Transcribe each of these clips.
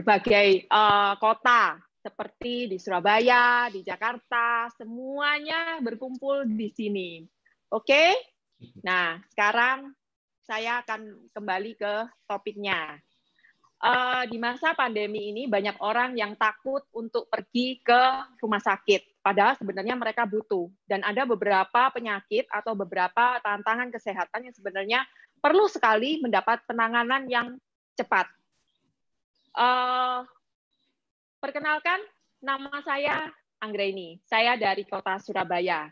berbagai kota seperti di Surabaya, di Jakarta, semuanya berkumpul di sini. Oke? Nah, sekarang saya akan kembali ke topiknya. Di masa pandemi ini banyak orang yang takut untuk pergi ke rumah sakit, padahal sebenarnya mereka butuh. Dan ada beberapa penyakit atau beberapa tantangan kesehatan yang sebenarnya perlu sekali mendapat penanganan yang cepat. Perkenalkan, nama saya Anggraini. Saya dari kota Surabaya.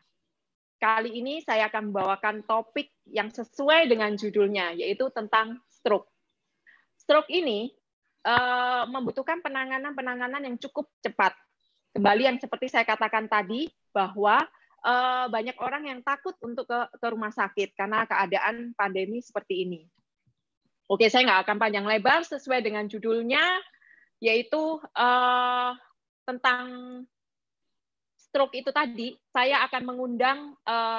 Kali ini saya akan membawakan topik yang sesuai dengan judulnya, yaitu tentang stroke. Stroke ini membutuhkan penanganan yang cukup cepat. Kembali yang seperti saya katakan tadi, bahwa banyak orang yang takut untuk ke rumah sakit karena keadaan pandemi seperti ini. Oke, saya nggak akan panjang lebar, sesuai dengan judulnya, yaitu tentang stroke itu tadi. Saya akan mengundang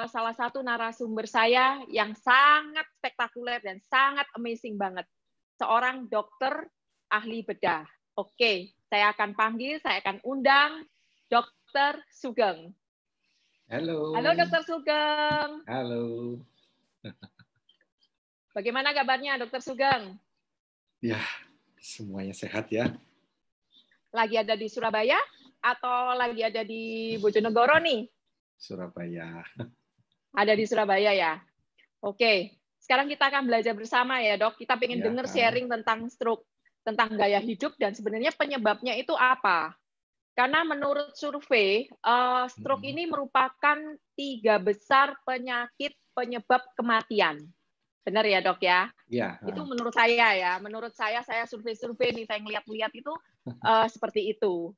salah satu narasumber saya yang sangat spektakuler dan sangat amazing banget. Seorang dokter ahli bedah. Oke, saya akan panggil, saya akan undang Dr. Sugeng. Halo. Halo Dr. Sugeng. Halo. Bagaimana kabarnya Dr. Sugeng? Ya, semuanya sehat ya. Lagi ada di Surabaya atau lagi ada di Bojonegoro nih? Surabaya. Ada di Surabaya ya. Oke. Sekarang kita akan belajar bersama ya, Dok. Kita pengen dengar sharing tentang stroke, tentang gaya hidup, dan sebenarnya penyebabnya itu apa. Karena menurut survei, stroke ini merupakan 3 besar penyakit penyebab kematian. Benar ya, Dok ya? Ya. Itu menurut saya ya. Menurut saya survei-survei nih, saya ngeliat-liat itu seperti itu.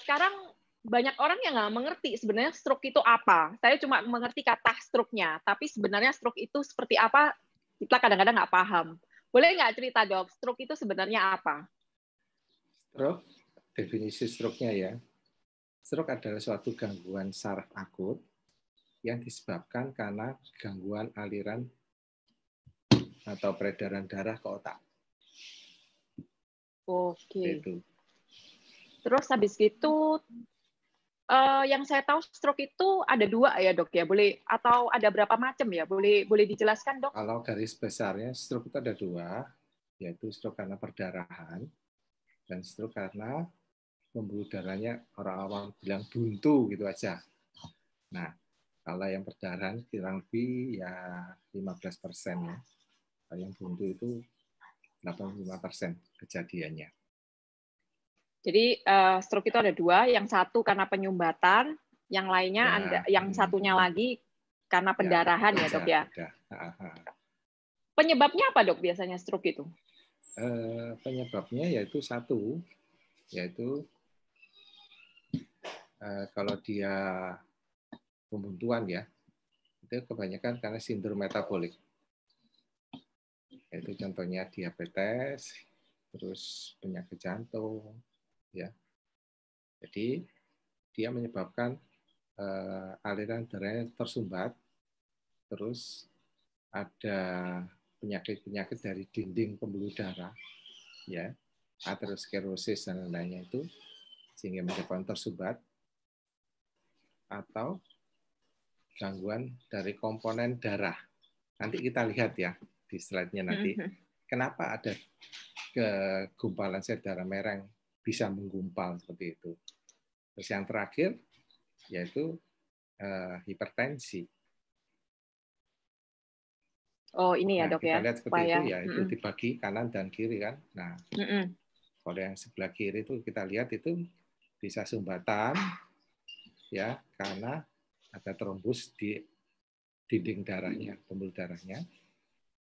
Sekarang banyak orang yang nggak mengerti sebenarnya stroke itu apa. Saya cuma mengerti kata stroke-nya, tapi sebenarnya stroke itu seperti apa, kita kadang-kadang nggak paham. Boleh nggak cerita, Dok, stroke itu sebenarnya apa? Stroke, definisi stroke-nya ya. Stroke adalah suatu gangguan saraf akut yang disebabkan karena gangguan aliran atau peredaran darah ke otak. Oke. Itu. Terus habis itu, yang saya tahu stroke itu ada 2 ya, Dok ya, boleh, atau ada berapa macam ya, boleh dijelaskan, Dok? Kalau garis besarnya stroke itu ada 2, yaitu stroke karena perdarahan dan stroke karena pembuluh darahnya orang awam bilang buntu gitu aja. Nah, kalau yang perdarahan kurang lebih ya 15% ya. Kalau yang buntu itu 85% kejadiannya. Jadi stroke itu ada 2, yang satu karena penyumbatan, yang lainnya ada, yang satunya lagi karena pendarahan ya, Dok ya. Penyebabnya apa, Dok, biasanya stroke itu? Penyebabnya yaitu satu, yaitu kalau dia pembuntuan ya, itu kebanyakan karena sindrom metabolik. Yaitu contohnya diabetes, terus penyakit jantung, ya. Jadi dia menyebabkan aliran darahnya tersumbat, terus ada penyakit-penyakit dari dinding pembuluh darah, ya, aterosklerosis dan lainnya itu, sehingga menyebabkan tersumbat, atau gangguan dari komponen darah. Nanti kita lihat ya di slide-nya nanti, kenapa ada kegumpalan sel darah merah yang bisa menggumpal seperti itu. Terus yang terakhir yaitu hipertensi. Oh, ini ya, Dok kita ya. lihat seperti supaya, itu ya, itu dibagi kanan dan kiri kan. Nah, kalau yang sebelah kiri itu kita lihat itu bisa sumbatan ya karena ada trombus di dinding darahnya, pembuluh darahnya.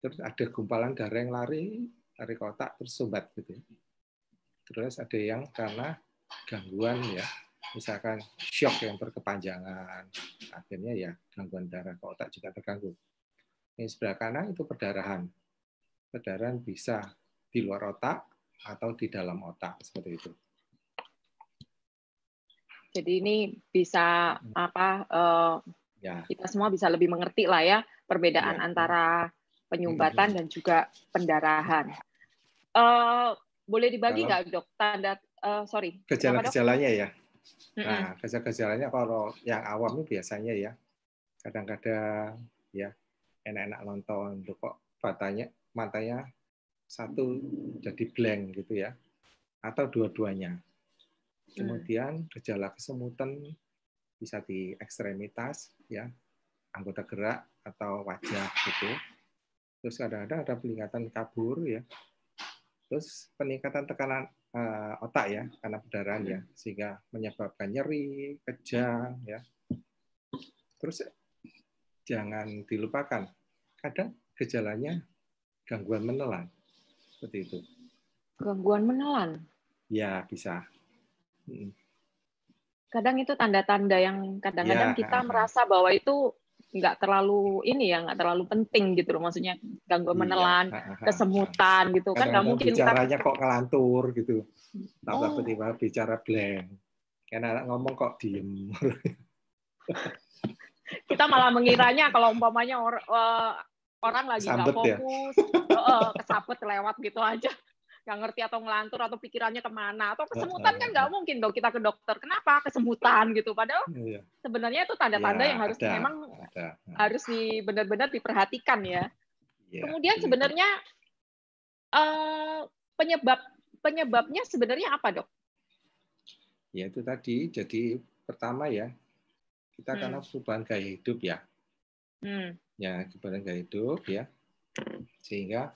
Terus ada gumpalan darah yang lari ke otak terus sumbat gitu. Terus ada yang karena gangguan ya, misalkan shock yang berkepanjangan, akhirnya ya gangguan darah ke otak juga terganggu. Yang sebelah kanan itu perdarahan. Perdarahan bisa di luar otak atau di dalam otak seperti itu. Jadi ini bisa kita semua bisa lebih mengerti lah ya perbedaan antara penyumbatan dan juga pendarahan. boleh dibagi Kalau nggak dok tanda sorry gejala-gejalanya ya. Mm-mm. Nah, gejala-gejalanya kalau yang awam itu biasanya ya kadang-kadang ya enak-enak nonton, loh kok matanya satu jadi blank gitu ya, atau dua-duanya. Kemudian gejala kesemutan bisa di ekstremitas ya, anggota gerak atau wajah gitu. Terus kadang-kadang ada peningkatan kabur ya. Terus peningkatan tekanan otak ya karena perdarahan ya, sehingga menyebabkan nyeri, kejang ya. Terus jangan dilupakan, kadang gejalanya gangguan menelan seperti itu. Gangguan menelan. Ya bisa. Kadang itu tanda-tanda yang kadang-kadang Ya, kita merasa bahwa itu nggak terlalu ini ya, nggak terlalu penting gitu loh. Maksudnya gangguan iya. menelan, kesemutan gitu kan nggak Kadang-kadang mungkin bicaranya kok ngelantur gitu. Oh. Tiba-tiba bicara blank. Karena anak ngomong kok diem. Kita malah mengiranya kalau umpamanya orang lagi nggak Sambet ya. fokus, kesabet lewat gitu aja, nggak ngerti atau ngelantur atau pikirannya kemana, atau kesemutan kan nggak mungkin dong kita ke dokter. Kenapa kesemutan gitu? Padahal sebenarnya itu tanda-tanda yang harus memang harus benar-benar diperhatikan ya. Kemudian sebenarnya penyebabnya sebenarnya apa dok? Ya itu tadi. Jadi pertama ya kita karena perubahan gaya hidup ya. Ya perubahan gaya hidup ya. Sehingga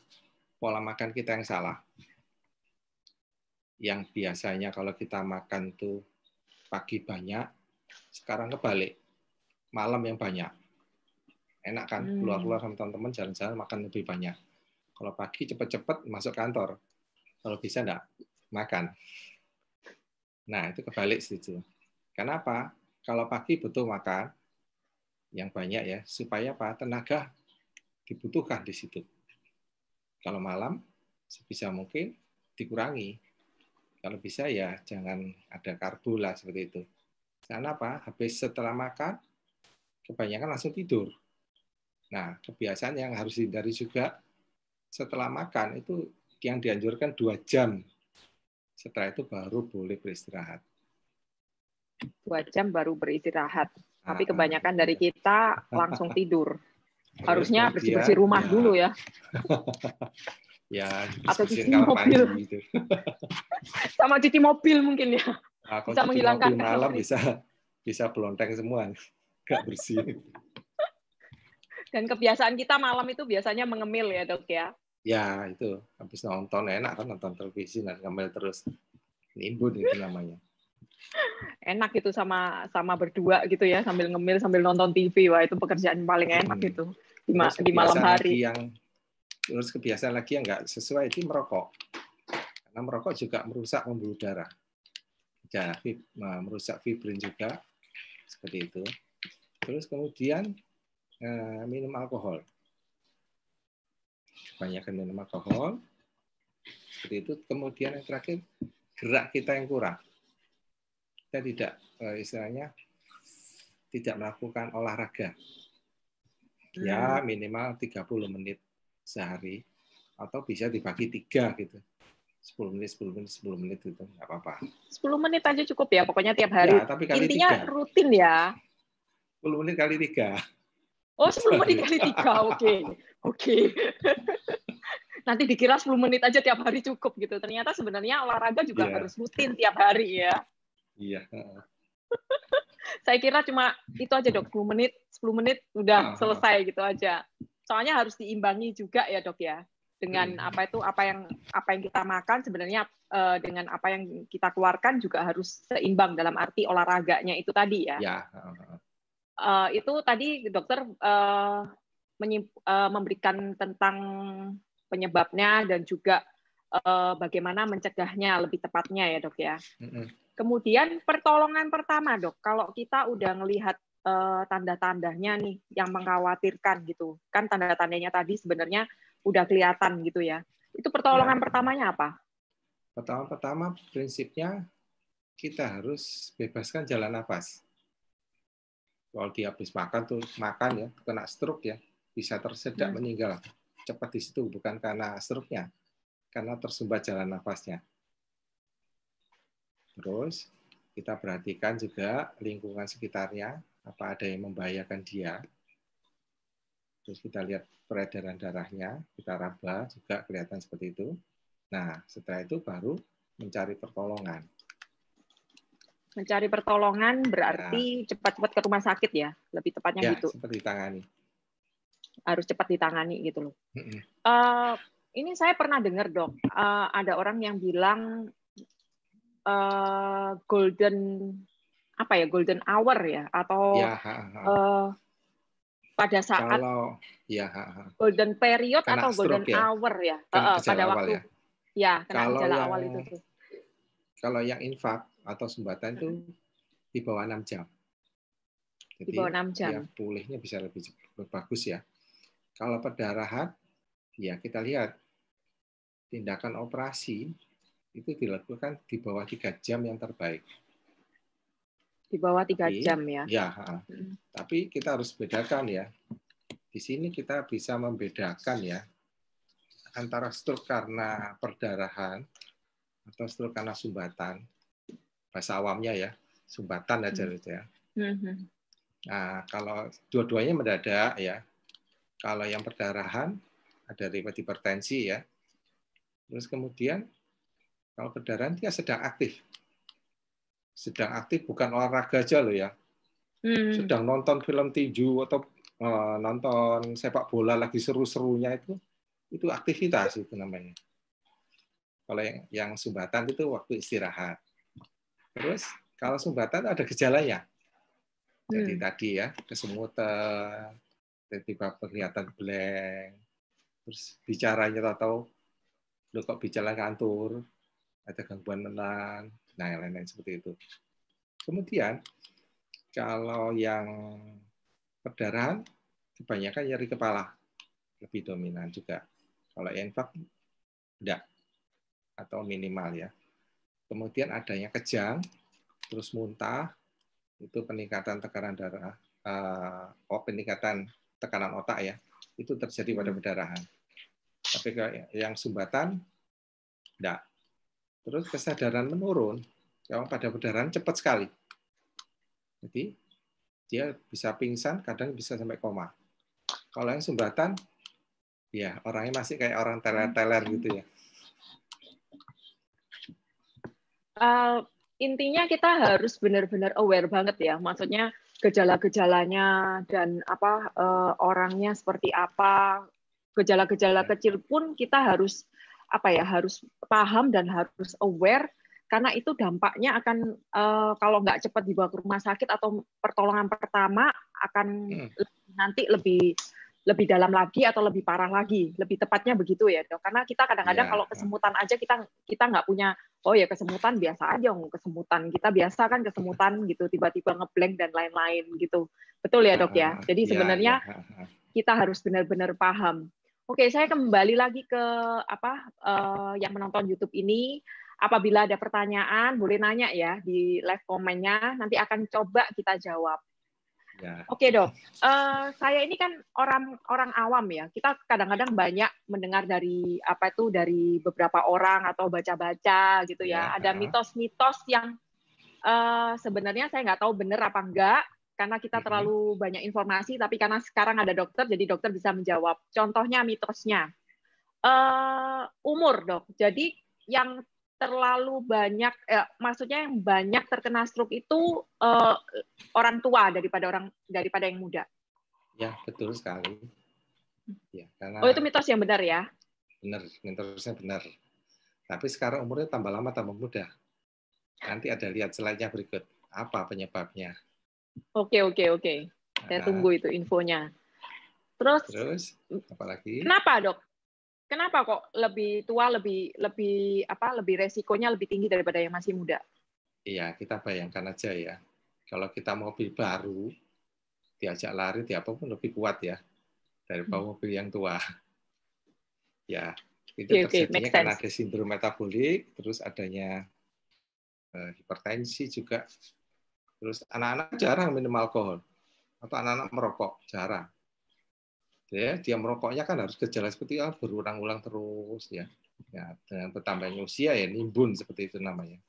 pola makan kita yang salah. Yang biasanya kalau kita makan tuh pagi banyak, sekarang kebalik. Malam yang banyak. Enak kan? Keluar-keluar sama teman-teman jalan-jalan makan lebih banyak. Kalau pagi cepat-cepat masuk kantor. Kalau bisa enggak makan. Nah, itu kebalik situ. Kenapa? Kalau pagi butuh makan yang banyak ya, supaya apa? Tenaga dibutuhkan di situ. Kalau malam sebisa mungkin dikurangi. Kalau bisa ya jangan ada karbo lah seperti itu. Karena apa? Habis setelah makan kebanyakan langsung tidur. Nah, kebiasaan yang harus dihindari juga setelah makan itu yang dianjurkan 2 jam. Setelah itu baru boleh beristirahat. 2 jam baru beristirahat. Tapi kebanyakan dari kita langsung tidur. Harusnya bersih-bersih rumah dulu ya. Ya, atau cuci kamar mobil. Mandi, gitu. Sama cuci mobil mungkin ya. Nah, bisa menghilangkan mobil malam bisa belonteng semua. Nggak bersih. Dan kebiasaan kita malam itu biasanya mengemil ya dok ya. Ya, itu. Habis nonton, enak kan nonton televisi, ngemil terus. Nimbun itu namanya. Enak itu sama berdua gitu ya, sambil ngemil, sambil nonton TV. Wah, itu pekerjaan paling enak gitu di malam hari. Terus kebiasaan lagi yang nggak sesuai itu merokok. Karena merokok juga merusak pembuluh darah. Ya, merusak fibrin juga. Seperti itu. Terus kemudian minum alkohol. Kebanyakan minum alkohol. Seperti itu. Kemudian yang terakhir, gerak kita yang kurang. Kita tidak istilahnya tidak melakukan olahraga. Ya, minimal 30 menit sehari atau bisa dibagi 3 gitu. 10 menit gitu, nggak apa-apa. 10 menit aja cukup ya, pokoknya tiap hari. Ya, tapi kali intinya 3. Rutin ya. 10 menit kali 3. Oh, 10 menit kali 3. Oke. Nanti dikira 10 menit aja tiap hari cukup gitu. Ternyata sebenarnya olahraga juga harus rutin tiap hari ya. Iya. Saya kira cuma itu aja dok, 10 menit udah selesai gitu aja. Soalnya harus diimbangi juga ya dok ya. Dengan apa yang kita makan sebenarnya dengan apa yang kita keluarkan juga harus seimbang dalam arti olahraganya itu tadi ya. Ya. Itu tadi dokter memberikan tentang penyebabnya dan juga bagaimana mencegahnya lebih tepatnya ya dok ya. Kemudian pertolongan pertama dok, kalau kita udah ngelihat tanda-tandanya nih yang mengkhawatirkan gitu, kan tanda-tandanya tadi sebenarnya udah kelihatan gitu ya. Itu pertolongan pertamanya apa? Pertama prinsipnya kita harus bebaskan jalan nafas. Kalau dia habis makan tuh ya kena stroke ya, bisa tersedak meninggal cepat di situ, bukan karena stroke-nya, karena tersumbat jalan nafasnya. Terus kita perhatikan juga lingkungan sekitarnya, apa ada yang membahayakan dia. Terus kita lihat peredaran darahnya, kita raba juga kelihatan seperti itu. Nah, setelah itu baru mencari pertolongan. Mencari pertolongan berarti cepat-cepat ke rumah sakit ya, lebih tepatnya gitu. Cepat ditangani. Harus cepat ditangani gitu loh. Ini saya pernah dengar dok, ada orang yang bilang golden hour ya, atau pada saat golden period atau golden hour ya, pada waktu ya kena gejala awal itu tuh. Kalau yang infak atau sumbatan itu di bawah 6 jam. Jadi, di bawah 6 jam. Ya, pulihnya bisa lebih bagus ya. Kalau perdarahan, ya kita lihat tindakan operasi itu dilakukan di bawah 3 jam yang terbaik. Di bawah 3 jam ya. Ya, tapi kita harus bedakan ya. Di sini kita bisa membedakan ya antara stroke karena perdarahan atau stroke karena sumbatan. Bahasa awamnya ya, sumbatan aja gitu ya. Nah, kalau dua-duanya mendadak ya. Kalau yang perdarahan ada riwayat hipertensi ya. Terus kemudian kalau perdarahan dia sedang aktif. Sedang aktif bukan olahraga aja loh ya. Sedang nonton film tinju atau nonton sepak bola lagi seru-serunya itu aktivitas itu namanya. Kalau yang sumbatan itu waktu istirahat. Terus kalau sumbatan ada gejalanya. Jadi tadi ya kesemutan, tiba-tiba kelihatan blank, terus bicaranya tahu lo kok bicara ngantur, ada gangguan menang, nah yang lain-lain seperti itu. Kemudian kalau yang perdarahan kebanyakan nyeri kepala lebih dominan juga. Kalau yang infak enggak atau minimal ya. Kemudian adanya kejang, terus muntah, itu peningkatan tekanan darah, peningkatan tekanan otak ya, itu terjadi pada perdarahan. Tapi yang sumbatan, enggak. Terus kesadaran menurun, kalau pada perdarahan cepat sekali. Jadi dia bisa pingsan, kadang bisa sampai koma. Kalau yang sumbatan, ya orangnya masih kayak orang teler-teler gitu ya. Intinya kita harus benar-benar aware banget ya, maksudnya gejala-gejalanya dan orangnya seperti apa, gejala-gejala kecil pun kita harus harus paham dan harus aware, karena itu dampaknya akan kalau nggak cepat dibawa ke rumah sakit atau pertolongan pertama akan nanti lebih dalam lagi atau lebih parah lagi, lebih tepatnya begitu ya dok. Karena kita kadang-kadang kalau kesemutan aja kita nggak punya, oh ya kesemutan biasa aja, kesemutan kita biasa kan kesemutan gitu, tiba-tiba ngeblank dan lain-lain gitu. Betul ya dok ya. Jadi sebenarnya kita harus benar-benar paham. Oke, saya kembali lagi ke yang menonton YouTube ini. Apabila ada pertanyaan boleh nanya ya di live komennya, nanti akan coba kita jawab. Ya. Oke dok, saya ini kan orang awam ya. Kita kadang-kadang banyak mendengar dari dari beberapa orang atau baca-baca gitu ya. Ada mitos-mitos yang sebenarnya saya nggak tahu benar apa enggak, karena kita terlalu banyak informasi. Tapi karena sekarang ada dokter, jadi dokter bisa menjawab. Contohnya mitosnya, umur dok. Jadi yang terlalu banyak, maksudnya yang banyak terkena stroke itu orang tua daripada yang muda. Ya, betul sekali. Ya, karena itu mitos yang benar ya? Benar, mitosnya benar. Tapi sekarang umurnya tambah lama tambah muda. Nanti ada lihat slide-nya berikut. Apa penyebabnya? Oke. Saya tunggu itu infonya. Terus apalagi? Kenapa dok? Kenapa kok lebih tua lebih resikonya lebih tinggi daripada yang masih muda? Iya, kita bayangkan aja ya. Kalau kita mobil baru, diajak lari, apapun lebih kuat ya daripada mobil yang tua. Ya, itu terjadinya karena ada sindrom metabolik, terus adanya hipertensi juga. Terus anak-anak jarang minum alkohol atau anak-anak merokok jarang. Ya, dia merokoknya kan harus gejala seperti berulang-ulang terus ya. Ya, dengan bertambahnya usia ya nimbun seperti itu namanya.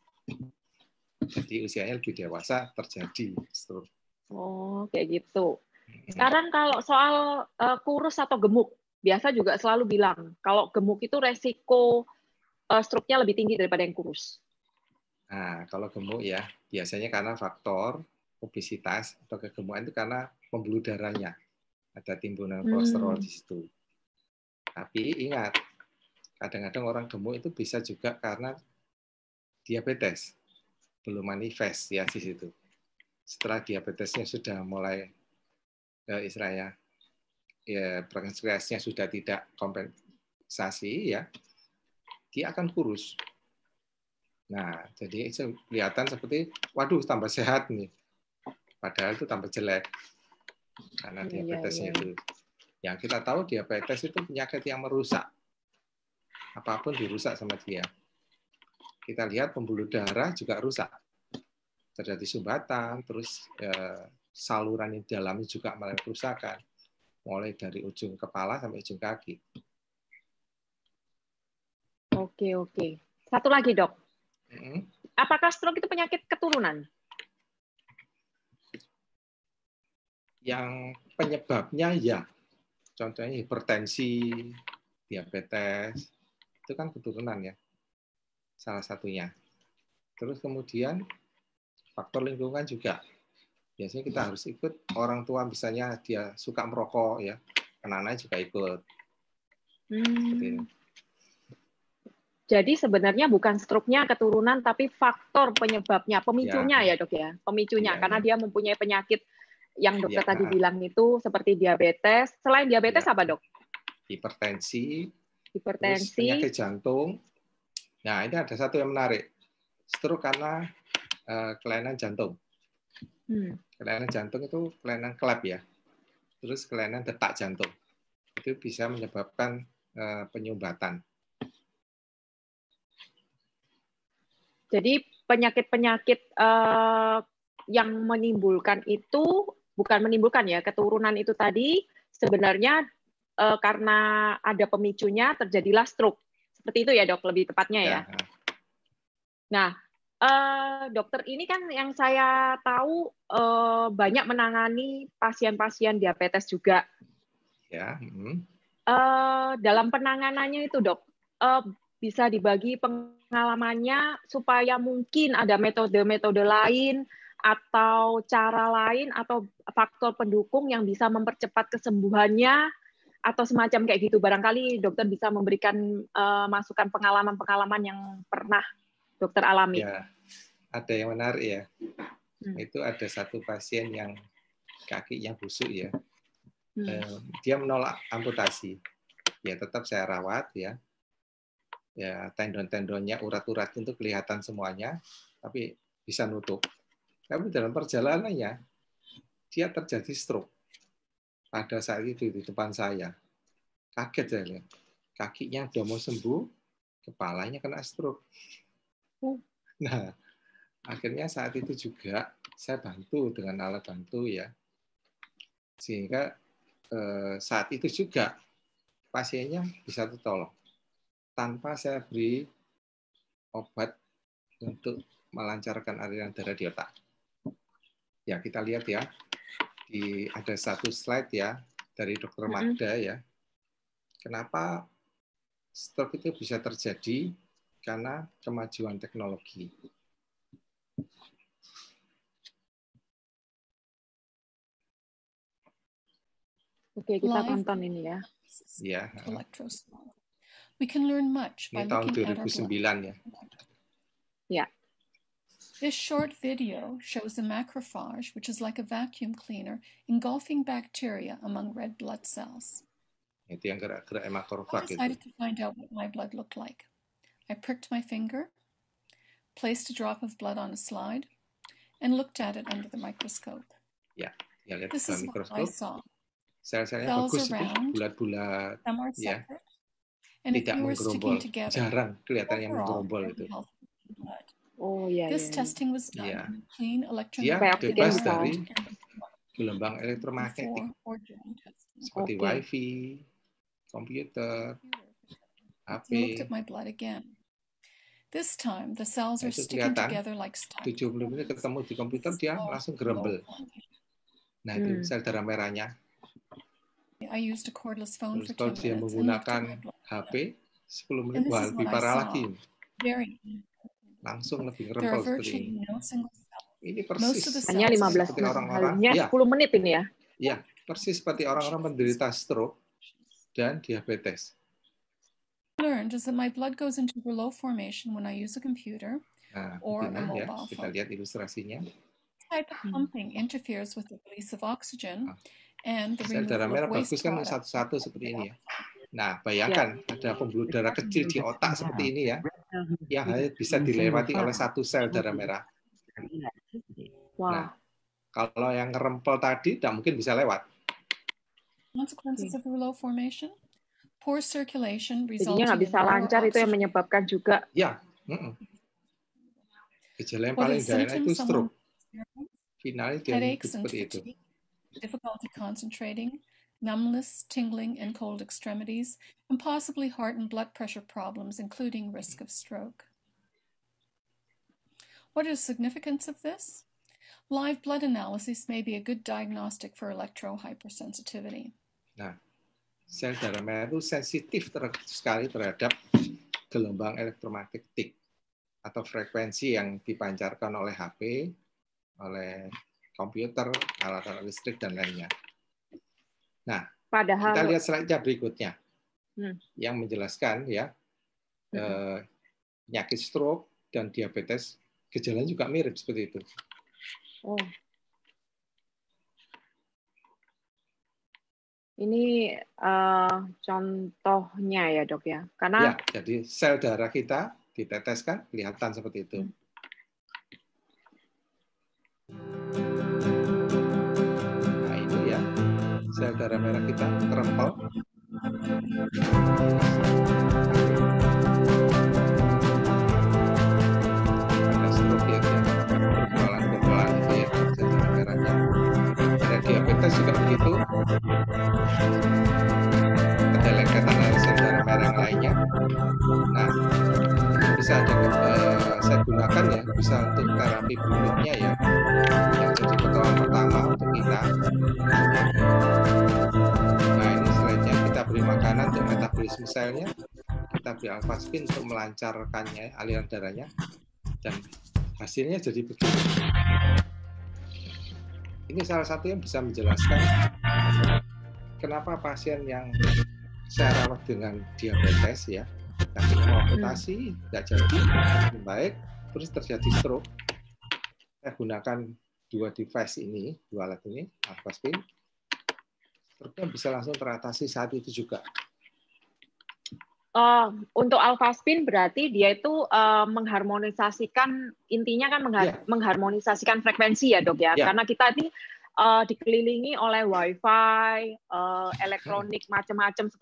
Jadi usianya lebih dewasa terjadi stroke. Oh, kayak gitu. Sekarang kalau soal kurus atau gemuk, biasa juga selalu bilang kalau gemuk itu resiko stroke-nya lebih tinggi daripada yang kurus. Nah, kalau gemuk ya biasanya karena faktor obesitas atau kegemukan itu karena pembuluh darahnya. Ada timbunan kolesterol di situ. Tapi ingat, kadang-kadang orang gemuk itu bisa juga karena diabetes. Belum manifest ya di situ. Setelah diabetesnya sudah mulai istilahnya ya progresnya sudah tidak kompensasi ya, dia akan kurus. Nah, jadi kelihatan seperti waduh tambah sehat nih. Padahal itu tambah jelek. Karena diabetesnya itu. Yang kita tahu diabetes itu penyakit yang merusak. Apapun dirusak sama dia. Kita lihat pembuluh darah juga rusak. Terjadi sumbatan, terus saluran di dalamnya juga mulai kerusakan. Mulai dari ujung kepala sampai ujung kaki. Oke. Satu lagi, Dok. Apakah stroke itu penyakit keturunan? Yang penyebabnya ya. Contohnya hipertensi, diabetes, itu kan keturunan ya. Salah satunya. Terus kemudian faktor lingkungan juga. Biasanya kita harus ikut orang tua, misalnya dia suka merokok ya, anak-anaknya juga ikut. Jadi sebenarnya bukan stroke-nya keturunan, tapi faktor penyebabnya, pemicunya ya Dok ya, pemicunya. Karena dia mempunyai penyakit yang dokter tadi bilang itu seperti diabetes. Selain diabetes apa Dok? Hipertensi, terus penyakit jantung. Nah ini ada satu yang menarik, stroke karena kelainan jantung. Kelainan jantung itu kelainan klep ya, terus kelainan detak jantung. Itu bisa menyebabkan penyumbatan. Jadi penyakit-penyakit yang menimbulkan itu, bukan menimbulkan ya, keturunan itu tadi sebenarnya karena ada pemicunya terjadilah stroke. Seperti itu ya Dok, lebih tepatnya ya. Nah, dokter ini kan yang saya tahu banyak menangani pasien-pasien diabetes juga. Ya. Dalam penanganannya itu Dok, bisa dibagi pengalamannya supaya mungkin ada metode-metode lain atau cara lain atau faktor pendukung yang bisa mempercepat kesembuhannya atau semacam kayak gitu. Barangkali dokter bisa memberikan masukan pengalaman-pengalaman yang pernah dokter alami. Ya, ada yang menarik ya. Itu ada satu pasien yang kakinya busuk ya. Dia menolak amputasi. Ya tetap saya rawat ya. Ya tendon-tendonnya, urat-urat itu kelihatan semuanya, tapi bisa nutup. Tapi dalam perjalanannya dia terjadi stroke. Pada saat itu di depan saya. Kaget saya lihat. Kakinya udah mau sembuh, kepalanya kena stroke. Nah, akhirnya saat itu juga saya bantu dengan alat bantu ya. Sehingga saat itu juga pasiennya bisa tertolong. Tanpa saya beri obat untuk melancarkan aliran darah di otak. Ya, kita lihat ya. Ada satu slide ya dari Dr. Magda ya. Kenapa stroke itu bisa terjadi? Karena kemajuan teknologi. Oke, kita tonton ini ya. Ya. We can learn much by ini tahun looking at our 2009 ya. Ya. This short video shows a macrophage, which is like a vacuum cleaner, engulfing bacteria among red blood cells. Itu yang gerak-gerak I makrofag decided itu. to find out what my blood looked like. I pricked my finger, placed a drop of blood on a slide, and looked at it under the microscope. Ya, lihat This is what I saw. Sel-selnya bagus itu, bulat-bulat, ya. Tidak menggerombol, jarang kelihatan yang menggerombol itu. Oh iya. This testing was done ya. in clean Dia bebas dari gelombang elektromagnetik seperti wifi, komputer, HP. He looked at my blood again. This time, the cells are Itu sticking kelihatan, together like staples. 70 menit ketemu di komputer, dia langsung gerembel. Nah, itu sel darah merahnya. I used a cordless phone Terus for kalau 10 dia minutes and looked at menggunakan my blood. HP, 10 menit, And this wah is lebih what I parah saw. lagi. Very. Langsung lebih There ngerempel are seperti virtually ini. no single cells. Ini Most of the persis Hanya cells are 15 seperti menit. orang-orang, Hanya ya, 10 menit ini ya. ya, persis seperti orang-orang penderita stroke dan diabetes. learned is that my blood goes into Rouleau formation when I use a computer Nah, or a begini ya, mobile kita phone. lihat ilustrasinya. This type of pumping interferes with the release of oxygen and the Sel darah removal merah of waste bagus kan products. satu-satu seperti ini ya. Nah, bayangkan ada pembuluh darah kecil di otak seperti ini ya, yang hanya bisa dilewati oleh satu sel darah merah. Nah, kalau yang ngerempel tadi tidak mungkin bisa lewat. Consequences of Rouleau formation: poor circulation Jadinya resulting nggak in bisa lower lancar, itu yang oxygen. menyebabkan juga. Ya, gejala yang What paling are the dahsyat itu symptoms someone stroke. Finalnya dia headaches and seperti itu. fatigue, difficulty concentrating, numbness, tingling, and cold extremities, and possibly heart and blood pressure problems, including risk of stroke. What is the significance of this? Live blood analysis may be a good diagnostic for electrohypersensitivity. Nah, sel darah merah itu sensitif sekali terhadap gelombang elektromagnetik atau frekuensi yang dipancarkan oleh HP, oleh komputer, alat-alat listrik, dan lainnya. Nah, Padahal kita lihat slide-nya berikutnya yang menjelaskan ya penyakit stroke dan diabetes, gejalanya juga mirip seperti itu. Oh. Ini contohnya ya dok ya, karena ya, jadi sel darah kita diteteskan kelihatan seperti itu. Nah ini ya sel darah merah kita terempel. Ada stroke ya, gumpalan itu ya sel darah merahnya. Ada diabetes juga begitu. Kedeleketan sel darah merah yang lainnya. Nah, ini bisa saya gunakan ya, bisa untuk terapi berikutnya ya, yang jadi pertolongan pertama untuk kita. Nah, ini slide-nya, kita beri makanan untuk metabolisme selnya, kita beri alfaspin untuk melancarkannya, aliran darahnya, dan hasilnya jadi begini. Ini salah satu yang bisa menjelaskan kenapa pasien yang saya rawat dengan diabetes ya, tapi mau amputasi, nggak jadi, lebih baik, terus terjadi stroke. Saya gunakan dua device ini, dua alat ini, alfaspin, stroke-nya bisa langsung teratasi saat itu juga. Untuk alfaspin berarti dia itu mengharmonisasikan, intinya kan mengharmonisasikan frekuensi ya dok ya, karena kita ini dikelilingi oleh wifi, elektronik macam-macam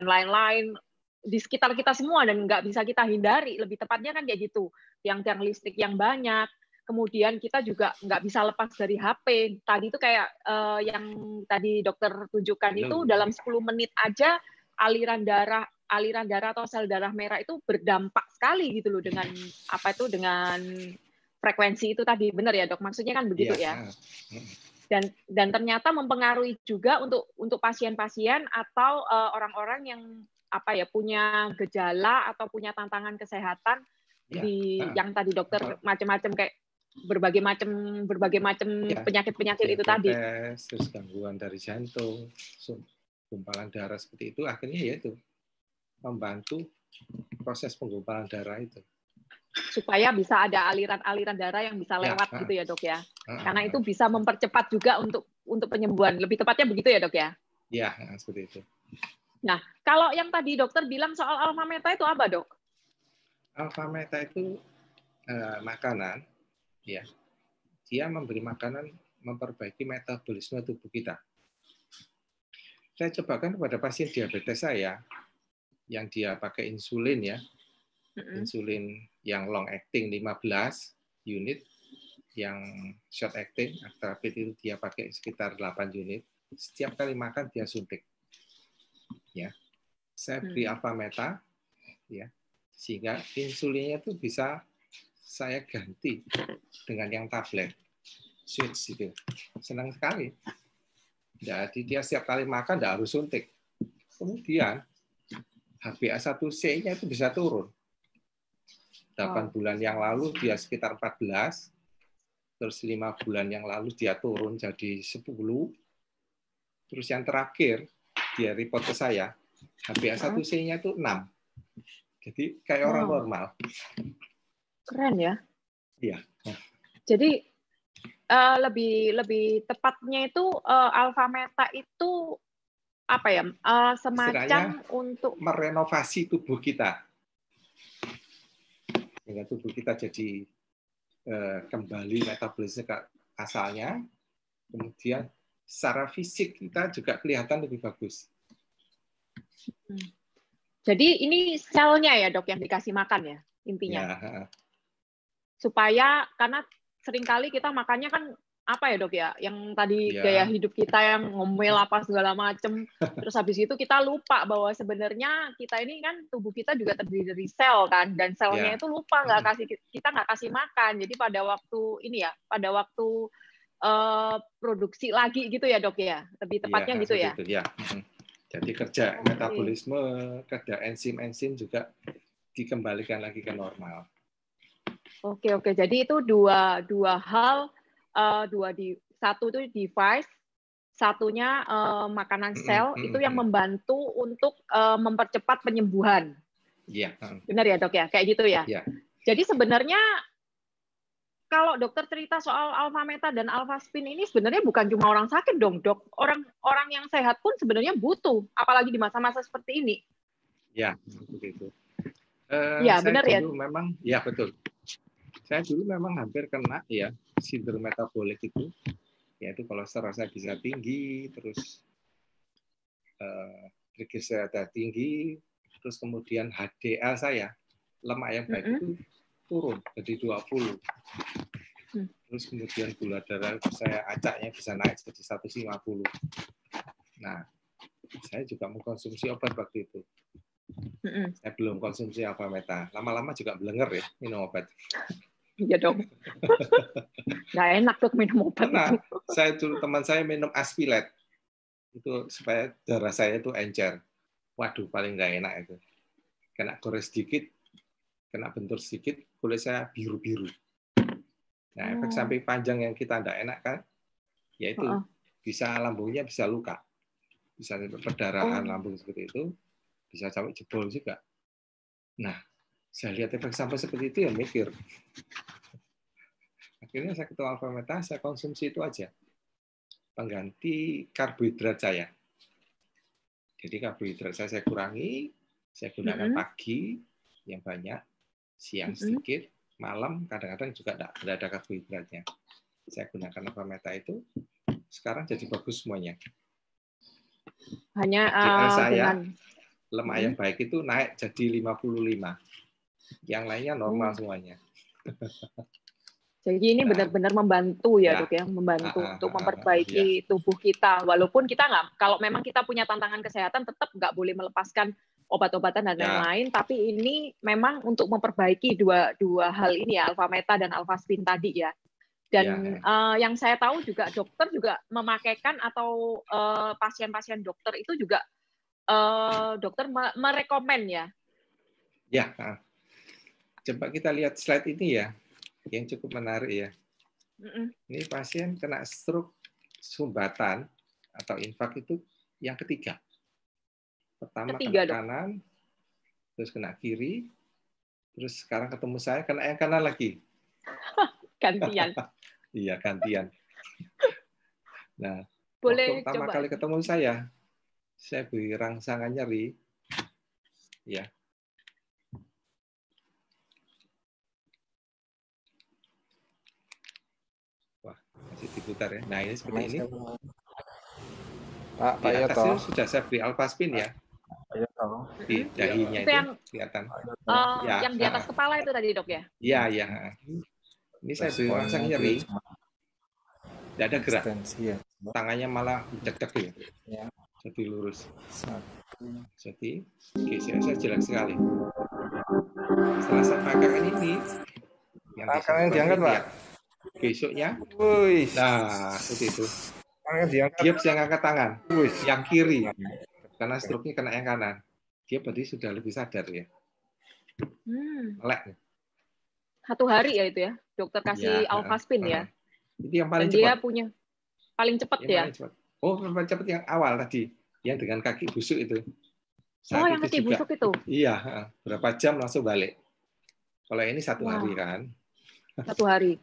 lain-lain di sekitar kita semua dan nggak bisa kita hindari, lebih tepatnya kan kayak gitu, tiang-tiang listrik yang banyak, kemudian kita juga nggak bisa lepas dari HP. Tadi itu kayak yang tadi dokter tunjukkan itu dalam 10 menit aja aliran darah atau sel darah merah itu berdampak sekali gitu loh dengan dengan frekuensi itu tadi, benar ya dok? Maksudnya kan begitu ya? Dan ternyata mempengaruhi juga untuk pasien-pasien atau orang-orang yang punya gejala atau punya tantangan kesehatan yang tadi dokter macam-macam kayak berbagai macam penyakit-penyakit itu tadi. Terus gangguan dari jantung, gumpalan darah seperti itu, akhirnya yaitu membantu proses penggumpalan darah itu. Supaya bisa ada aliran-aliran darah yang bisa lewat gitu ya dok ya. Karena itu bisa mempercepat juga untuk penyembuhan. Lebih tepatnya begitu ya dok ya? Iya, seperti itu. Nah, kalau yang tadi dokter bilang soal alpha meta itu apa dok? Alpha meta itu makanan, ya. Dia memberi makanan memperbaiki metabolisme tubuh kita. Saya cobakan pada pasien diabetes saya yang dia pakai insulin ya. Insulin yang long acting 15 unit, yang short acting Actrapid itu dia pakai sekitar 8 unit. Setiap kali makan dia suntik. Ya. saya beri alfa meta, ya, sehingga insulinnya itu bisa saya ganti dengan yang tablet, switch gitu. Senang sekali. Jadi dia setiap kali makan tidak harus suntik. Kemudian HbA1c-nya itu bisa turun. 8 bulan yang lalu dia sekitar 14, terus 5 bulan yang lalu dia turun jadi 10, terus yang terakhir dia report ke saya, HbA1c-nya itu 6. Jadi kayak orang normal. Keren ya. Iya. Jadi lebih tepatnya itu alfa meta itu apa ya? Semacam untuk merenovasi tubuh kita. Sehingga tubuh kita jadi kembali metabolisme ke asalnya. Kemudian secara fisik kita juga kelihatan lebih bagus. Jadi ini selnya ya, Dok, yang dikasih makan ya, intinya. Ya. Supaya karena seringkali kita makannya kan apa ya, Dok ya, yang tadi gaya hidup kita yang ngomel apa segala macem, terus habis itu kita lupa bahwa sebenarnya kita ini kan tubuh kita juga terdiri dari sel kan, dan selnya itu lupa kita nggak kasih makan, jadi pada waktu ini ya, pada waktu produksi lagi gitu ya, Dok ya, lebih tepatnya gitu ya. Itu, ya. Jadi kerja metabolisme, kerja enzim-enzim juga dikembalikan lagi ke normal. Oke. Jadi itu dua hal, satu itu device, satunya makanan sel, itu yang membantu untuk mempercepat penyembuhan. Iya. Benar ya, Dok ya? Kayak gitu ya? Iya. Jadi sebenarnya kalau dokter cerita soal alfa meta dan alfa spin ini sebenarnya bukan cuma orang sakit dong, Dok. Orang yang sehat pun sebenarnya butuh, apalagi di masa-masa seperti ini. Ya, begitu. Ya, benar ya. Memang, ya betul. Saya dulu memang hampir kena ya sindrom metabolik itu, yaitu kolesterol saya bisa tinggi, terus trigliserida tinggi, terus kemudian HDL saya, lemak yang baik itu turun jadi 20. Terus kemudian gula darah saya acaknya bisa naik jadi 150. Nah, saya juga mengkonsumsi obat waktu itu. Saya belum konsumsi alfa meta. Lama-lama juga belenger ya minum obat. Iya dong. Nggak enak tuh minum obat. Nah, teman saya minum Aspilet itu supaya darah saya itu encer. Waduh, paling nggak enak itu. Kena gores sedikit, kena bentur sedikit, kulit saya biru-biru. Nah, efek samping panjang yang kita nggak enak kan, yaitu bisa lambungnya bisa luka, bisa perdarahan lambung seperti itu, bisa sampai jebol juga. Nah, saya lihat efek samping seperti itu ya mikir. Akhirnya saya ketemu alfa meta, saya konsumsi itu aja. Pengganti karbohidrat saya. Jadi karbohidrat saya kurangi, saya gunakan pagi yang banyak, siang sedikit, malam kadang-kadang juga tidak ada karbohidratnya. Saya gunakan alfa meta itu, sekarang jadi bagus semuanya. Hanya saya lemak yang baik itu naik jadi 55. Yang lainnya normal semuanya. Jadi ini benar-benar membantu ya, Dok ya, membantu untuk memperbaiki tubuh kita. Walaupun kita nggak, kalau memang kita punya tantangan kesehatan, tetap nggak boleh melepaskan obat-obatan dan lain-lain. Tapi ini memang untuk memperbaiki dua hal ini ya, alfa meta dan alfa spin tadi ya. Dan yang saya tahu juga dokter juga memakaikan atau pasien-pasien dokter itu juga dokter merekomen ya. Ya, coba kita lihat slide ini ya. Yang cukup menarik ya. Ini pasien kena stroke sumbatan atau infak itu yang ketiga. Pertama kena kanan, terus kena kiri, terus sekarang ketemu saya kena yang kanan lagi. Gantian. Iya, gantian. Nah, boleh waktu pertama kali ketemu saya beri rangsangan nyeri. Ya. Masih diputar ya. Nah, ini seperti ini. Pak Yoto. Sudah saya beri alfa spin ya. Di dahinya itu kelihatan. Yang di atas kepala itu tadi, Dok ya? Iya, iya. Ini saya beri rangsang nyeri. Tidak ada gerak. Tangannya malah cek-cek ya. Jadi lurus. Jadi GCS jelek sekali. Setelah saya pakaikan ini, yang diangkat, Pak. Besoknya, Wih. nah seperti itu. Diangkat. Dia bisa ngangkat tangan. Wih. Yang kiri, karena stroke-nya kena yang kanan. Dia berarti sudah lebih sadar ya. Melek. 1 hari ya itu ya, dokter kasih Alphaspin ya. Itu yang paling cepat. Dia punya paling cepat ya. Paling cepat. Oh, paling cepat yang awal tadi, yang dengan kaki busuk itu. Saat yang kaki busuk itu? Iya, berapa jam langsung balik. Kalau ini 1 hari kan. 1 hari.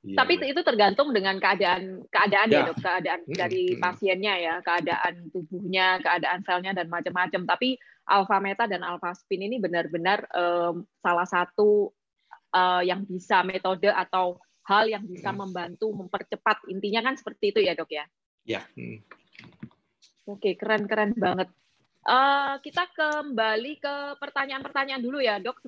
Iya, tapi itu tergantung dengan keadaan ya dok, keadaan dari pasiennya ya, keadaan tubuhnya, keadaan selnya dan macam-macam. Tapi alpha meta dan alphaspin ini benar-benar salah satu yang bisa metode atau hal yang bisa membantu mempercepat, intinya kan seperti itu ya dok ya. Ya. Oke, keren banget. Kita kembali ke pertanyaan-pertanyaan dulu ya dok,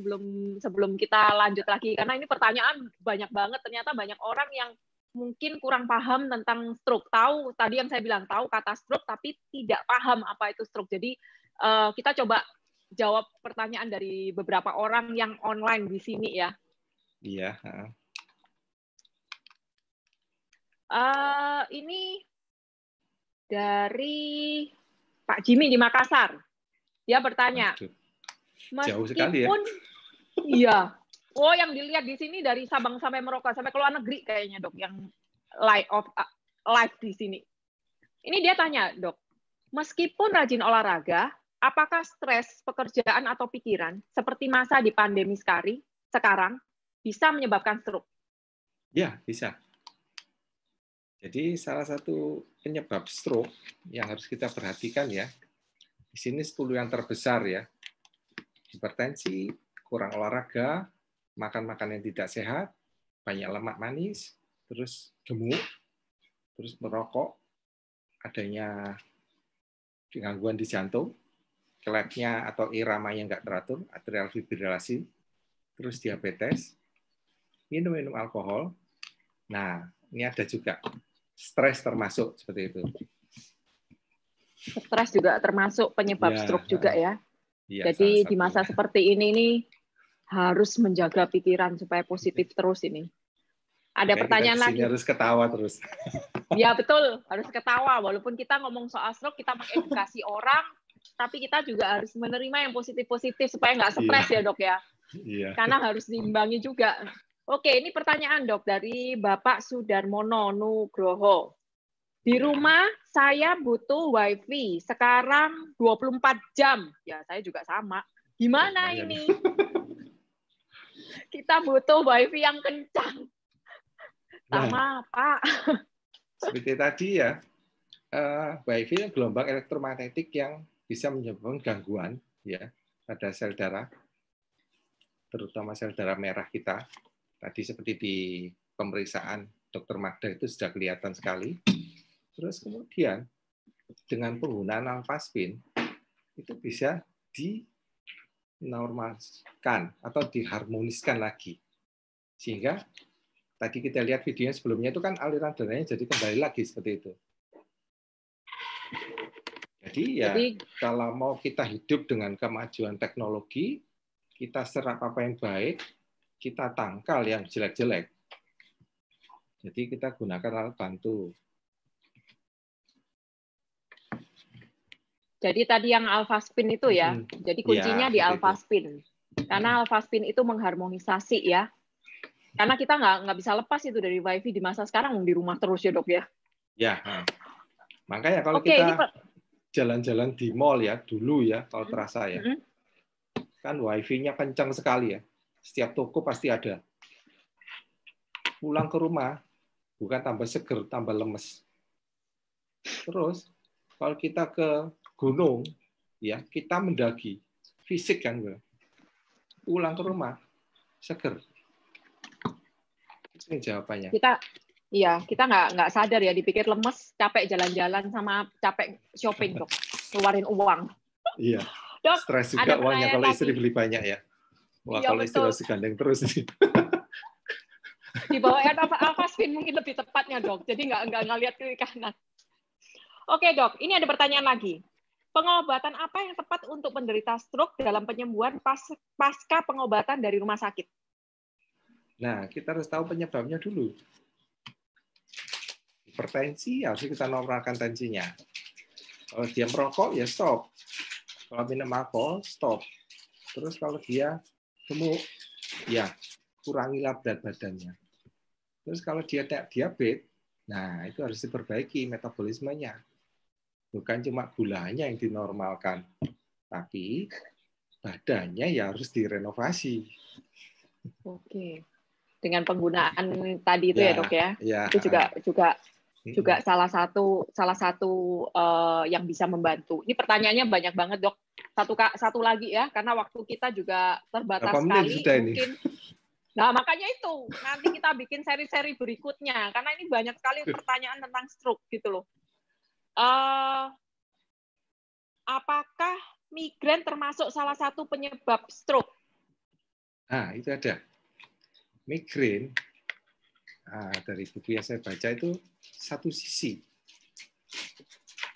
sebelum kita lanjut lagi, karena ini pertanyaan banyak banget. Ternyata banyak orang yang mungkin kurang paham tentang stroke. Tahu tadi yang saya bilang, tahu kata stroke tapi tidak paham apa itu stroke. Jadi kita coba jawab pertanyaan dari beberapa orang yang online di sini ya. Iya. Ini dari Pak Jimmy di Makassar. Dia bertanya, jauh sekali ya? Iya. Oh, yang dilihat di sini dari Sabang sampai Merauke, sampai ke luar negeri kayaknya dok, yang live di sini. Ini dia tanya, dok, meskipun rajin olahraga, apakah stres pekerjaan atau pikiran, seperti masa di pandemi sekarang, bisa menyebabkan stroke? Ya, bisa. Jadi salah satu penyebab stroke yang harus kita perhatikan ya, di sini 10 yang terbesar ya, hipertensi, kurang olahraga, makan yang tidak sehat, banyak lemak manis, terus gemuk, terus merokok, adanya gangguan di jantung, klepnya atau iramanya nggak teratur, atrial fibrilasi, terus diabetes, minum alkohol. Nah, ini ada juga stres termasuk seperti itu. Stres juga termasuk penyebab stroke juga ya. Jadi di masa seperti ini nih harus menjaga pikiran supaya positif terus ini. Ada pertanyaan lagi. Harus ketawa terus. Ya betul, harus ketawa. Walaupun kita ngomong soal stroke, kita mengedukasi orang, tapi kita juga harus menerima yang positif-positif supaya nggak stres ya dok ya. Karena harus diimbangi juga. Oke, ini pertanyaan dok dari Bapak Sudarmono Nugroho. Di rumah saya butuh WiFi sekarang 24 jam. Ya, saya juga sama. Gimana ini? Kita butuh WiFi yang kencang. Sama, Pak. Seperti tadi ya, WiFi gelombang elektromagnetik yang bisa menyebabkan gangguan ya pada sel darah, terutama sel darah merah kita. Tadi seperti di pemeriksaan Dr. Magda itu sudah kelihatan sekali. Terus kemudian dengan penggunaan alphaspin itu bisa dinormalkan atau diharmoniskan lagi. Sehingga tadi kita lihat videonya sebelumnya itu kan aliran darahnya jadi kembali lagi seperti itu. Jadi kalau mau kita hidup dengan kemajuan teknologi, kita serap apa yang baik, kita tangkal yang jelek-jelek. Jadi kita gunakan alat bantu. Jadi tadi yang alphaspin itu ya, jadi kuncinya di alphaspin. Karena alphaspin itu mengharmonisasi ya. Karena kita nggak bisa lepas itu dari WiFi di masa sekarang, di rumah terus ya dok ya. Ya, makanya kalau kita jalan-jalan di mall ya, dulu ya, kalau terasa ya, kan WiFi-nya kencang sekali ya. Setiap toko pasti ada. Pulang ke rumah, bukan tambah seger, tambah lemes. Terus, kalau kita ke gunung, ya kita mendaki, fisik kan, pulang ke rumah, seger. Itu jawabannya. Kita nggak sadar ya, dipikir lemes, capek jalan-jalan sama capek shopping dok, keluarin uang. Iya. Dok, stres juga uangnya kalau istri beli banyak ya. Wah, kalau istri harus gandeng terus nih. Di bawah alphaspin mungkin lebih tepatnya dok, jadi nggak lihat kiri kanan. Oke dok, ini ada pertanyaan lagi. Pengobatan apa yang tepat untuk penderita stroke dalam penyembuhan pasca pengobatan dari rumah sakit? Nah, kita harus tahu penyebabnya dulu. Hipertensi, harus kita normalkan tensinya. Kalau dia merokok, ya stop. Kalau minum alkohol, stop. Terus kalau dia gemuk, ya kurangilah berat badannya. Terus kalau dia diabetes, nah itu harus diperbaiki metabolismenya. Bukan cuma gulanya yang dinormalkan, tapi badannya ya harus direnovasi. Oke. Dengan penggunaan tadi itu ya dok ya, itu juga salah satu yang bisa membantu. Ini pertanyaannya banyak banget dok. Satu lagi ya, karena waktu kita juga terbatas sekali. Mungkin. Nah makanya itu nanti kita bikin seri-seri berikutnya, karena ini banyak sekali pertanyaan tentang stroke gitu loh. Apakah migrain termasuk salah satu penyebab stroke? Nah itu ada. Migrain, dari buku yang saya baca itu satu sisi.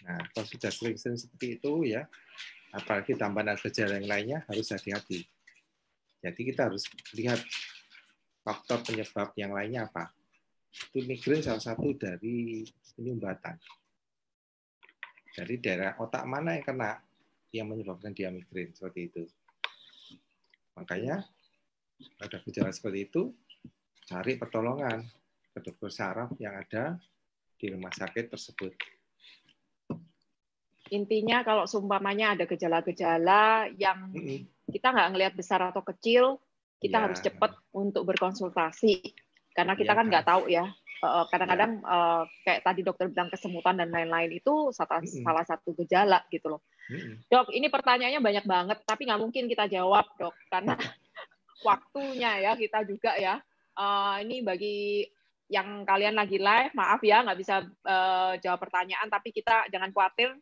Nah, kalau sudah sering-sering seperti itu ya, apalagi tambahan gejala yang lainnya harus hati-hati. Jadi kita harus lihat faktor penyebab yang lainnya apa. Itu migrain salah satu dari penyumbatan. Jadi daerah otak mana yang kena yang menyebabkan dia migrain seperti itu. Makanya ada gejala seperti itu, cari pertolongan ke dokter saraf yang ada di rumah sakit tersebut. Intinya kalau seumpamanya ada gejala-gejala yang kita nggak ngelihat besar atau kecil, kita harus cepat untuk berkonsultasi. Karena kita kan nggak tahu ya. Kadang-kadang kayak tadi dokter bilang kesemutan dan lain-lain itu salah satu gejala gitu loh. Dok, ini pertanyaannya banyak banget, tapi nggak mungkin kita jawab dok, karena waktunya ya kita juga ya. Ini bagi yang kalian lagi live, maaf ya nggak bisa jawab pertanyaan, tapi kita jangan khawatir,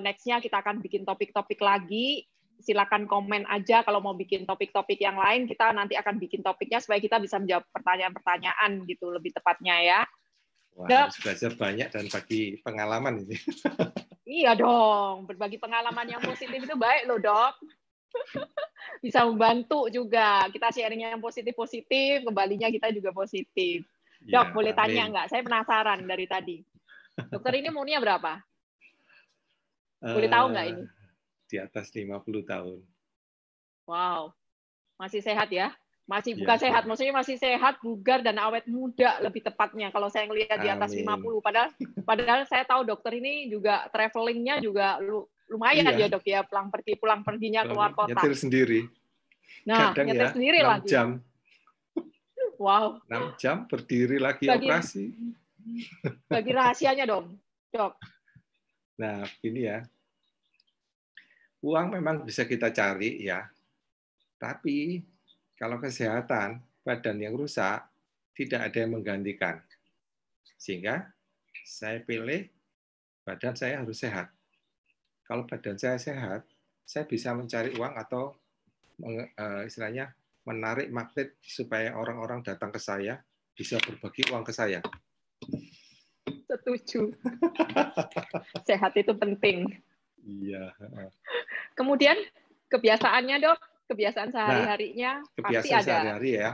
next-nya kita akan bikin topik-topik lagi. Silakan komen aja kalau mau bikin topik-topik yang lain, kita nanti akan bikin topiknya supaya kita bisa menjawab pertanyaan-pertanyaan gitu lebih tepatnya ya. Wah, harus belajar banyak dan bagi pengalaman ini. Iya dong, berbagi pengalaman yang positif itu baik loh dok. Bisa membantu juga. Kita sharing yang positif-positif, kembalinya kita juga positif. Dok, boleh tanya nggak? Saya penasaran dari tadi. Dokter ini umurnya berapa? Boleh tahu nggak ini? Di atas 50 tahun. Wow, masih sehat ya? Masih bukan sehat, maksudnya masih sehat, bugar, dan awet muda lebih tepatnya. Kalau saya ngelihat di atas 50, padahal saya tahu dokter ini juga travelingnya juga lumayan ya dok ya, pulang perginya keluar kota. Nyetir sendiri. Nah, kadang nyetir ya, sendiri 6 lagi. jam. Wow. 6 jam berdiri lagi operasi. Bagi rahasianya dong, dok. Nah, ini ya. Uang memang bisa kita cari ya. Tapi kalau kesehatan, badan yang rusak, tidak ada yang menggantikan. Sehingga saya pilih badan saya harus sehat. Kalau badan saya sehat, saya bisa mencari uang atau istilahnya menarik magnet supaya orang-orang datang ke saya, bisa berbagi uang ke saya. Setuju. Sehat itu penting. Iya. Kemudian kebiasaannya dok, kebiasaan sehari-harinya pasti ada. Kebiasaan sehari-hari ya.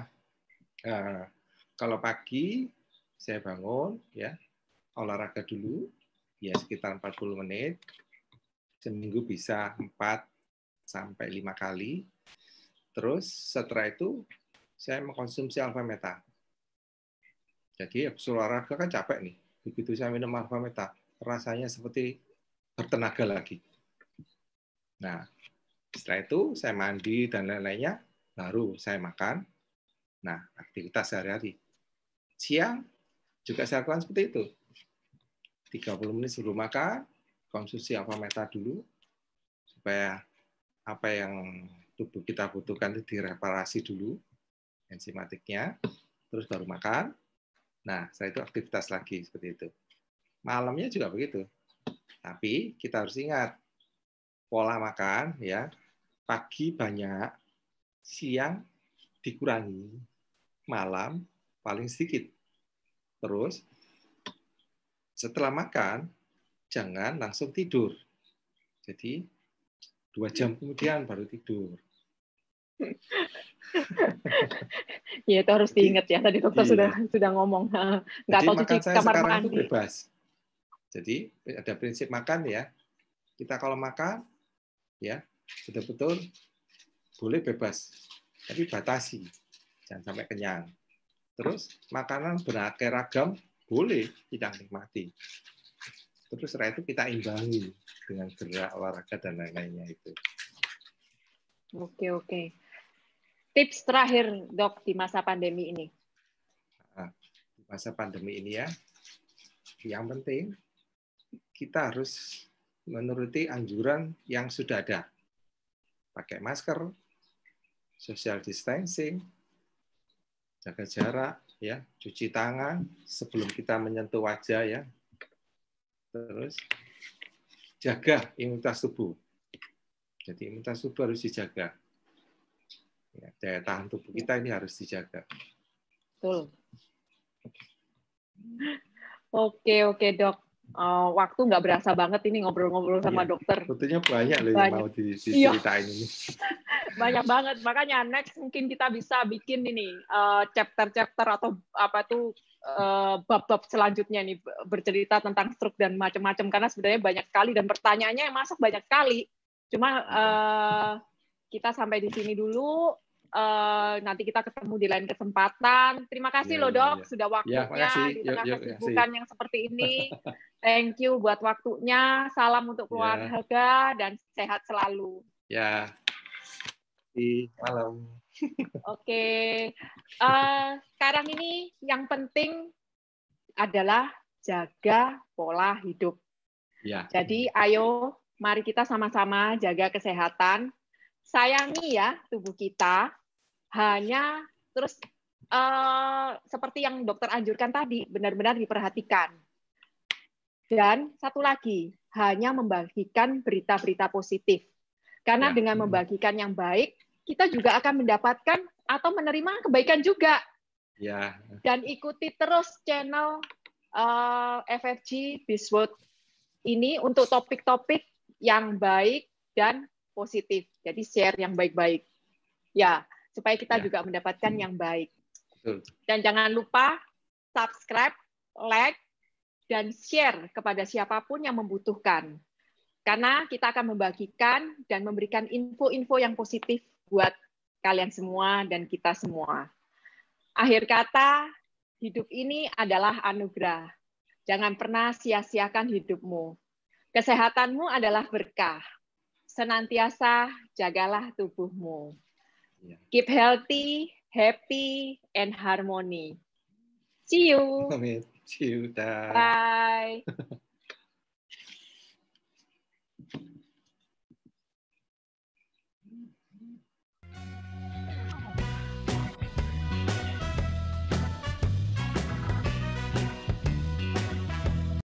Kalau pagi saya bangun ya, olahraga dulu ya sekitar 40 menit. Seminggu bisa 4 sampai 5 kali. Terus setelah itu saya mengkonsumsi alpha meta. Jadi habis olahraga kan capek nih. Begitu saya minum alpha meta, rasanya seperti bertenaga lagi. Nah, setelah itu saya mandi dan lain-lainnya, baru saya makan. Nah, aktivitas sehari-hari. Siang juga saya lakukan seperti itu. 30 menit sebelum makan, konsumsi alpha meta dulu, supaya apa yang tubuh kita butuhkan itu direparasi dulu, enzimatiknya, terus baru makan. Nah, setelah itu aktivitas lagi, seperti itu. Malamnya juga begitu. Tapi kita harus ingat, pola makan, ya pagi banyak, siang dikurangi, malam paling sedikit. Terus setelah makan jangan langsung tidur. Jadi 2 jam kemudian baru tidur. Ya, itu harus diingat ya. Tadi dokter sudah ngomong. Nggak tahu cuci kamar mandi. Itu bebas. Jadi ada prinsip makan ya. Kita kalau makan ya betul-betul boleh bebas, tapi batasi. Jangan sampai kenyang. Terus makanan beraneka ragam boleh kita nikmati. Terus setelah itu kita imbangi dengan gerak, olahraga dan lain-lainnya itu. Oke. Tips terakhir, Dok, di masa pandemi ini. Nah, di masa pandemi ini ya, yang penting kita harus menuruti anjuran yang sudah ada. Pakai masker, social distancing, jaga jarak, ya, cuci tangan sebelum kita menyentuh wajah ya. Terus jaga imunitas tubuh. Jadi imunitas tubuh harus dijaga. Ya, daya tahan tubuh kita ini harus dijaga. Betul. Oke, Dok. Waktu nggak berasa banget ini ngobrol-ngobrol sama dokter. Sebetulnya banyak loh yang mau diceritain ini. Banyak banget. Makanya next mungkin kita bisa bikin ini chapter-chapter atau bab-bab selanjutnya nih bercerita tentang stroke dan macam-macam, karena sebenarnya banyak sekali dan pertanyaannya yang masuk banyak sekali. Cuma kita sampai di sini dulu. Nanti kita ketemu di lain kesempatan. Terima kasih loh Dok, sudah waktunya di tengah kesibukan yang seperti ini. Thank you buat waktunya. Salam untuk keluarga dan sehat selalu. Ya. Di malam. Oke. Sekarang ini yang penting adalah jaga pola hidup. Ya. Jadi ayo mari kita sama-sama jaga kesehatan. Sayangi ya tubuh kita. Hanya terus seperti yang dokter anjurkan tadi, benar-benar diperhatikan. Dan satu lagi, hanya membagikan berita-berita positif. Karena dengan membagikan yang baik, kita juga akan mendapatkan atau menerima kebaikan juga. Ya. Dan ikuti terus channel FFG Bizworld ini untuk topik-topik yang baik dan positif. Jadi share yang baik-baik. Ya, supaya kita juga mendapatkan yang baik. Betul. Dan jangan lupa subscribe, like, dan share kepada siapapun yang membutuhkan. Karena kita akan membagikan dan memberikan info-info yang positif buat kalian semua dan kita semua. Akhir kata, hidup ini adalah anugerah. Jangan pernah sia-siakan hidupmu. Kesehatanmu adalah berkah. Senantiasa jagalah tubuhmu. Keep healthy, happy, and harmony. See you. See you. Bye.